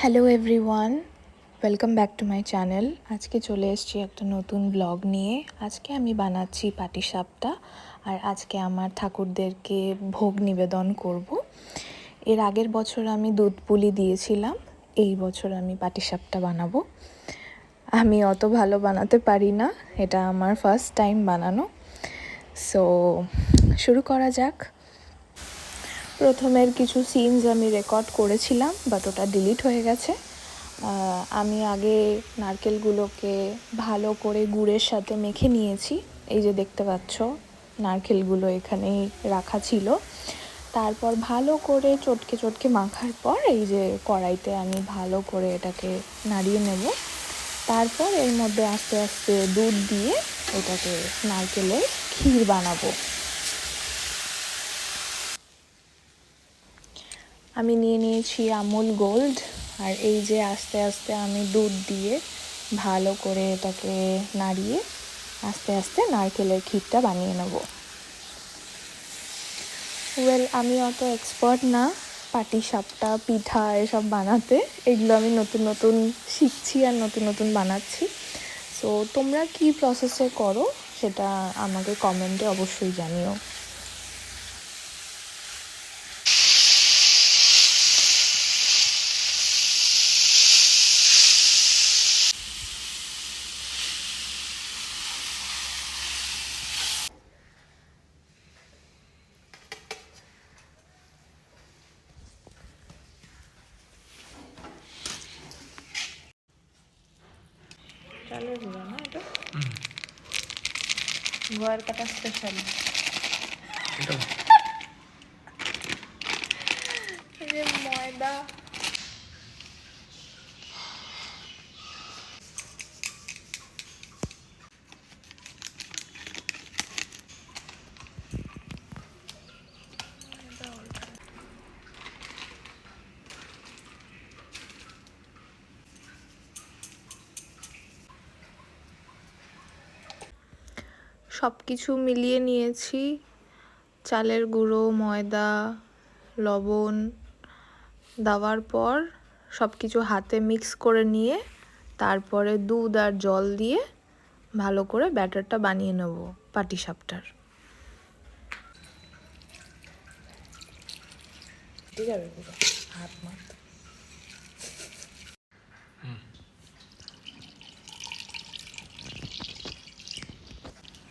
Hello everyone, welcome back to my channel. আজকে চলে এসেছি একটা নতুন ব্লগ নিয়ে। আজকে আমি বানাচ্ছি পাটিসাপটা, আর আজকে আমার ঠাকুরদেরকে ভোগ নিবেদন করব। এর আগের বছর আমি দুধ পুলি দিয়েছিলাম, এই বছর আমি পাটিসাপটা বানাবো। আমি অত ভালো বানাতে পারি না, এটা আমার ফার্স্ট টাইম বানানো। সো শুরু করা যাক। প্রথমের কিছু সিনস আমি রেকর্ড করেছিলাম, বাট ওটা ডিলিট হয়ে গেছে। আমি আগে নারকেলগুলোকে ভালো করে গুড়ের সাথে মেখে নিয়েছি। এই যে দেখতে পাচ্ছ, নারকেলগুলো এখানেই রাখা ছিল। তারপর ভালো করে চটকে চটকে মাখার পর এই যে কড়াইতে আমি ভালো করে এটাকে নাড়িয়ে নেব। তারপর এর মধ্যে আস্তে আস্তে দুধ দিয়ে এটাকে নারকেলের ক্ষীর বানাবো। আমি নিয়ে নিয়েছি আমুল গোল্ড, আর এই যে আস্তে আস্তে আমি দুধ দিয়ে ভালো করে এটাকে নাড়িয়ে আস্তে আস্তে নারকেলের ক্ষীরটা বানিয়ে নেব। আমি অত এক্সপার্ট না পাটিসাপটা, পিঠা এসব বানাতে। এগুলো আমি নতুন নতুন শিখছি আর নতুন নতুন বানাচ্ছি। সো তোমরা কি প্রসেসে করো সেটা আমাকে কমেন্টে অবশ্যই জানিও। চালের গুঁড়ো না এটা, গোয়ার কাটা স্পেশাল। ময়দা, সব কিছু মিলিয়ে নিয়েছি। চালের গুঁড়ো, ময়দা, লবণ দেওয়ার পর সব কিছু হাতে মিক্স করে নিয়ে তারপরে দুধ আর জল দিয়ে ভালো করে ব্যাটারটা বানিয়ে নেব পাটিসাপটার। ঠিক আছে, পুরো হাত মাত।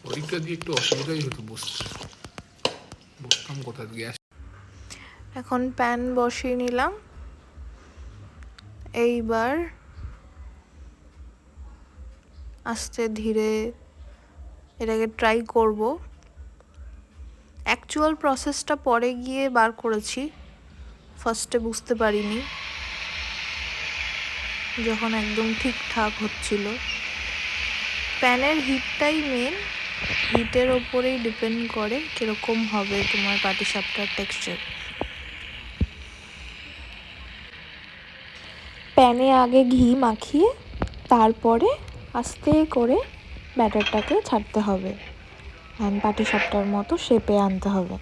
ওদিকটা দিয়ে একটু অসুবিধাই হতো, বসতাম কোথায়, গ্যাস। এখন প্যান বসিয়ে নিলাম। এইবার আস্তে ধীরে এটাকে ট্রাই করব। অ্যাকচুয়াল প্রসেসটা পরে গিয়ে বার করেছি, ফার্স্টে বুঝতে পারিনি যখন একদম ঠিকঠাক হচ্ছিল। প্যানের হিটটাই মেন, হিটের ওপরেই ডিপেন্ড করে কীরকম হবে তোমার পাটিসাপটার টেক্সচার। প্যানে আগে ঘি মাখিয়ে তারপরে আস্তে করে ব্যাটারটাকে ছাড়তে হবে, পাটিসাপটার মতো শেপে আনতে হবে।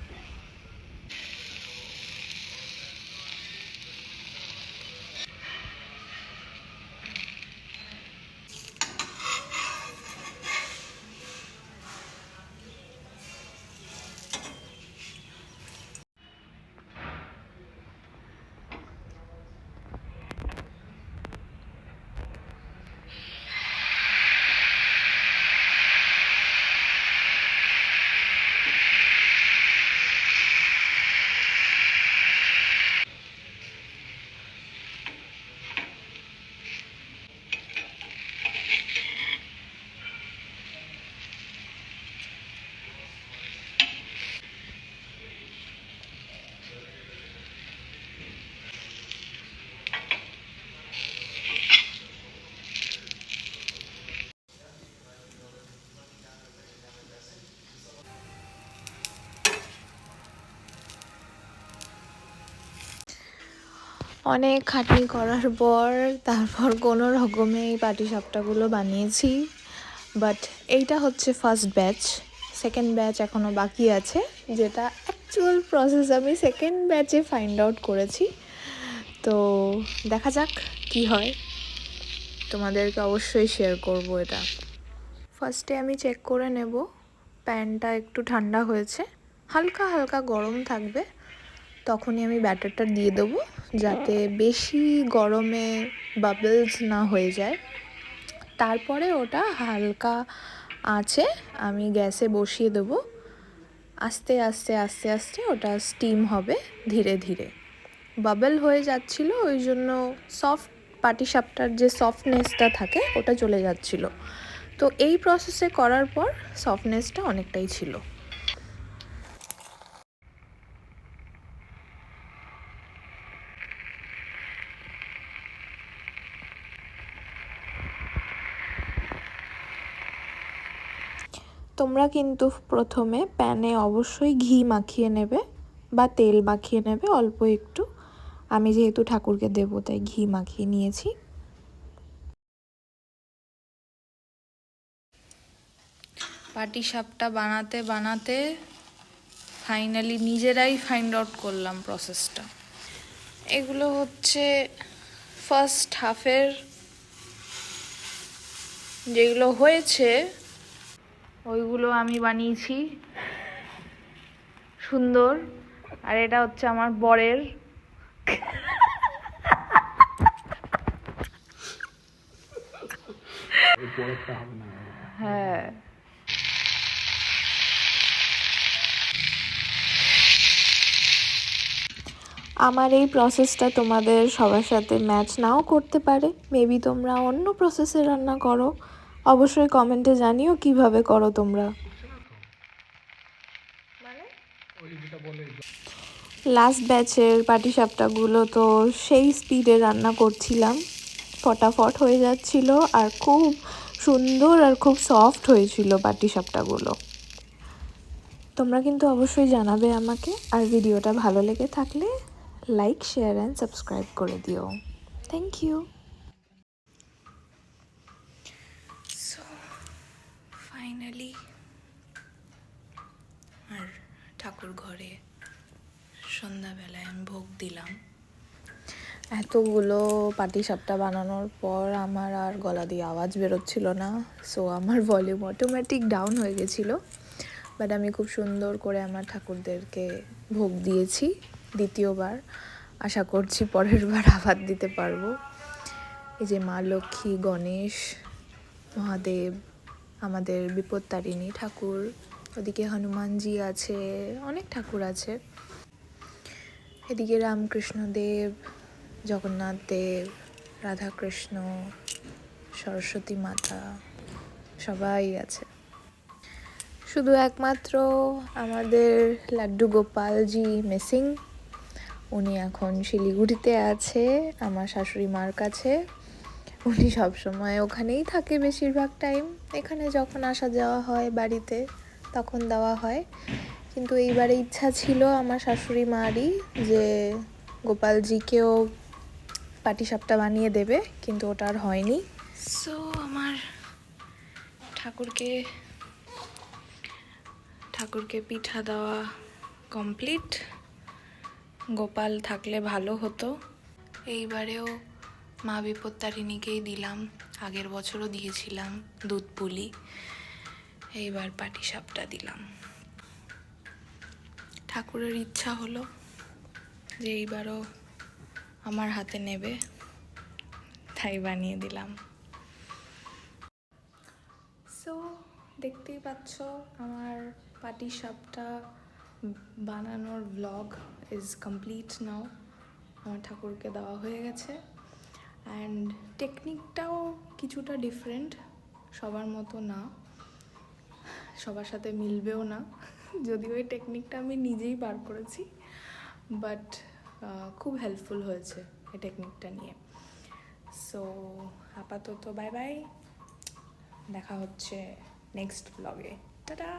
অনেক খাটনি করার পর তারপর কোনো রকমে এই পাটিসাপটাগুলো বানিয়েছি। বাট এইটা হচ্ছে ফার্স্ট ব্যাচ, সেকেন্ড ব্যাচ এখনও বাকি আছে, যেটা অ্যাকচুয়াল প্রসেস আমি সেকেন্ড ব্যাচে ফাইন্ড আউট করেছি। তো দেখা যাক কি হয়, তোমাদেরকে অবশ্যই শেয়ার করব এটা। ফার্স্টে আমি চেক করে নেব প্যানটা একটু ঠান্ডা হয়েছে, হালকা হালকা গরম থাকবে, তখনই আমি ব্যাটারটা দিয়ে দেবো, যাতে বেশি গরমে বাবলস না হয়ে যায়। তারপরে ওটা হালকা আঁচে আমি গ্যাসে বসিয়ে দেবো, আস্তে আস্তে আস্তে আস্তে ওটা স্টিম হবে ধীরে ধীরে। বাবল হয়ে যাচ্ছিল, ওই জন্য সফট পাটিসাপটার যে সফটনেসটা থাকে ওটা চলে যাচ্ছিল। তো এই প্রসেসে করার পর সফটনেসটা অনেকটাই ছিল। তোমরা কিন্তু প্রথমে প্যানে অবশ্যই ঘি মাখিয়ে নেবে বা তেল মাখিয়ে নেবে অল্প একটু। আমি যেহেতু ঠাকুরকে দেবো তাই ঘি মাখিয়ে নিয়েছি। পাটিসাপটা বানাতে বানাতে ফাইনালি নিজেরাই ফাইন্ড আউট করলাম প্রসেসটা। এগুলো হচ্ছে ফার্স্ট হাফের যেগুলো হয়েছে ওইগুলো আমি বানিয়েছি সুন্দর, আর এটা হচ্ছে আমার বরের। হ্যাঁ, আমার এই প্রসেসটা তোমাদের সবার সাথে ম্যাচ নাও করতে পারে, মেবি তোমরা অন্য প্রসেসে রান্না করো। অবশ্যই কমেন্টে জানিও কিভাবে করো তোমরা। লাস্ট ব্যাচের পাটিসাপটাগুলো তো সেই স্পিডে রান্না করছিলাম, ফটাফট হয়ে যাচ্ছিল, আর খুব সুন্দর আর খুব সফট হয়েছিল পাটিসাপটাগুলো। তোমরা কিন্তু অবশ্যই জানাবে আমাকে, আর ভিডিওটা ভালো লেগে থাকলে লাইক, শেয়ার অ্যান্ড সাবস্ক্রাইব করে দিও। Thank you. সো ফাইনালি আর ঠাকুর ঘরে সন্ধ্যাবেলায় আমি ভোগ দিলাম। এতগুলো পাটিসাপটা বানানোর পর আমার আর গলা দিয়ে আওয়াজ বেরোচ্ছিল না, সো আমার ভলিউম অটোমেটিক ডাউন হয়ে গেছিলো। বাট আমি খুব সুন্দর করে আমার ঠাকুরদেরকে ভোগ দিয়েছি দ্বিতীয়বার। আশা করছি পরের বার আবার দিতে পারবো। এই যে মা লক্ষ্মী, গণেশ, মহাদেব, আমাদের বিপত্তারিণী ঠাকুর, ওদিকে হনুমানজি আছে, অনেক ঠাকুর আছে। এদিকে রামকৃষ্ণ দেব, জগন্নাথ দেব, রাধাকৃষ্ণ, সরস্বতী মাতা, সবাই আছে। শুধু একমাত্র আমাদের লাড্ডু গোপালজি মিসিং। উনি এখন শিলিগুড়িতে আছে আমার শাশুড়ি মার কাছে। উনি সবসময় ওখানেই থাকে বেশিরভাগ টাইম। এখানে যখন আসা যাওয়া হয় বাড়িতে তখন দেওয়া হয়, কিন্তু এইবারে ইচ্ছা ছিল আমার শাশুড়ি মারই যে গোপালজিকেও পাটিসাপটা বানিয়ে দেবে, কিন্তু ওটা আর হয়নি। সো আমার ঠাকুরকে পিঠা দেওয়া কমপ্লিট। গোপাল থাকলে ভালো হতো। এইবারেও মা বিপত্তারিণীকেই দিলাম, আগের বছরও দিয়েছিলাম দুধ পুলি, এইবার পাটিসাপটা দিলাম। ঠাকুরের ইচ্ছা হলো যে এইবারও আমার হাতে নেবে, তাই বানিয়ে দিলাম। সো দেখতেই পাচ্ছ আমার পাটিসাপটা বানানোর ব্লগ ইজ কমপ্লিট নাও। আমার ঠাকুরকে দেওয়া হয়ে গেছে, অ্যান্ড টেকনিকটাও কিছুটা ডিফারেন্ট, সবার মতো না, সবার সাথে মিলবেও না। যদিও এই টেকনিকটা আমি নিজেই বার করেছি, বাট খুব হেল্পফুল হয়েছে এই টেকনিকটা নিয়ে। সো আপাতত বাই বাই, দেখা হচ্ছে নেক্সট ব্লগে। টাটা।